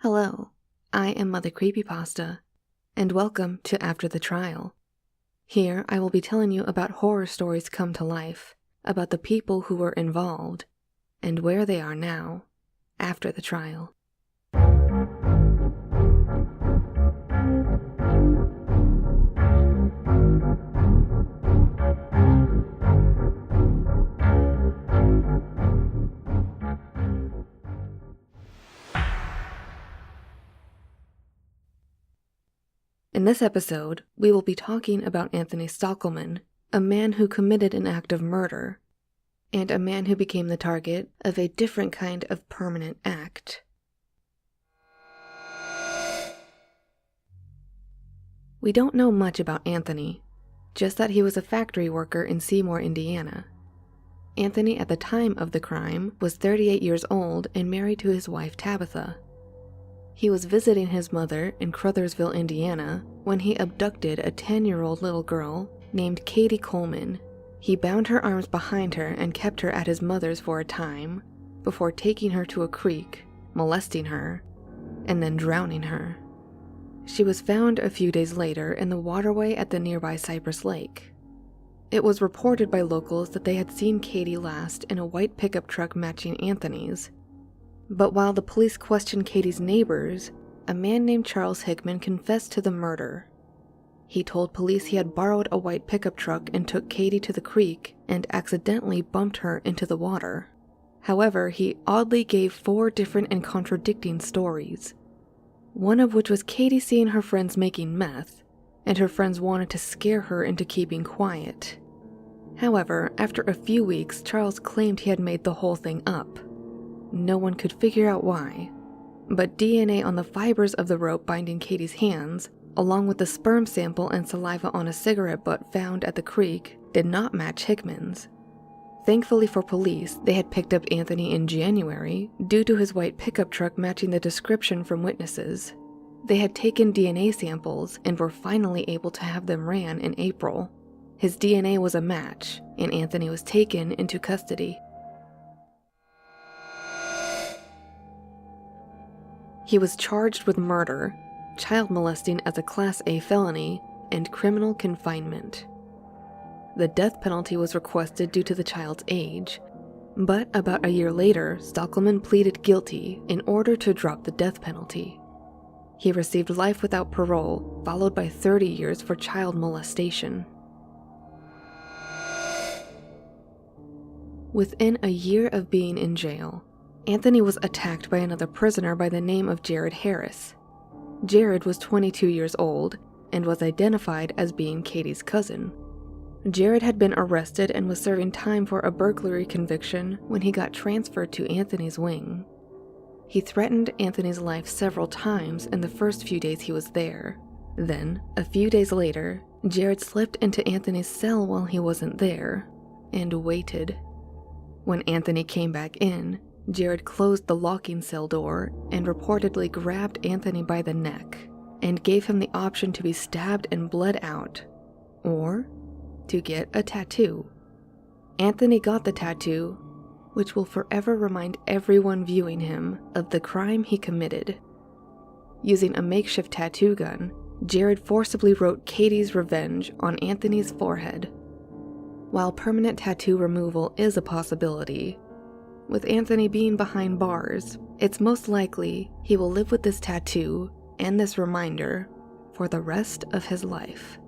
Hello, I am Mother Creepypasta, and welcome to After the Trial. Here I will be telling you about horror stories come to life, about the people who were involved, and where they are now, after the trial. In this episode, we will be talking about Anthony Stockelman, a man who committed an act of murder, and a man who became the target of a different kind of permanent act. We don't know much about Anthony, just that he was a factory worker in Seymour, Indiana. Anthony, at the time of the crime, was 38 years old and married to his wife Tabitha. He was visiting his mother in Crothersville, Indiana, when he abducted a 10-year-old little girl named Katie Coleman. He bound her arms behind her and kept her at his mother's for a time, before taking her to a creek, molesting her, and then drowning her. She was found a few days later in the waterway at the nearby Cypress Lake. It was reported by locals that they had seen Katie last in a white pickup truck matching Anthony's. But while the police questioned Katie's neighbors, a man named Charles Hickman confessed to the murder. He told police he had borrowed a white pickup truck and took Katie to the creek and accidentally bumped her into the water. However, he oddly gave 4 different and contradicting stories, one of which was Katie seeing her friends making meth, and her friends wanted to scare her into keeping quiet. However, after a few weeks, Charles claimed he had made the whole thing up. No one could figure out why, but DNA on the fibers of the rope binding Katie's hands, along with the sperm sample and saliva on a cigarette butt found at the creek, did not match Hickman's. Thankfully for police, they had picked up Anthony in January due to his white pickup truck matching the description from witnesses. They had taken DNA samples and were finally able to have them ran in April. His DNA was a match, and Anthony was taken into custody. He was charged with murder, child molesting as a Class A felony, and criminal confinement. The death penalty was requested due to the child's age, but about a year later, Stockelman pleaded guilty in order to drop the death penalty. He received life without parole, followed by 30 years for child molestation. Within a year of being in jail, Anthony was attacked by another prisoner by the name of Jared Harris. Jared was 22 years old and was identified as being Katie's cousin. Jared had been arrested and was serving time for a burglary conviction when he got transferred to Anthony's wing. He threatened Anthony's life several times in the first few days he was there. Then, a few days later, Jared slipped into Anthony's cell while he wasn't there, and waited. When Anthony came back in, Jared closed the locking cell door and reportedly grabbed Anthony by the neck and gave him the option to be stabbed and bled out, or to get a tattoo. Anthony got the tattoo, which will forever remind everyone viewing him of the crime he committed. Using a makeshift tattoo gun, Jared forcibly wrote Katie's revenge on Anthony's forehead. While permanent tattoo removal is a possibility, with Anthony being behind bars, it's most likely he will live with this tattoo and this reminder for the rest of his life.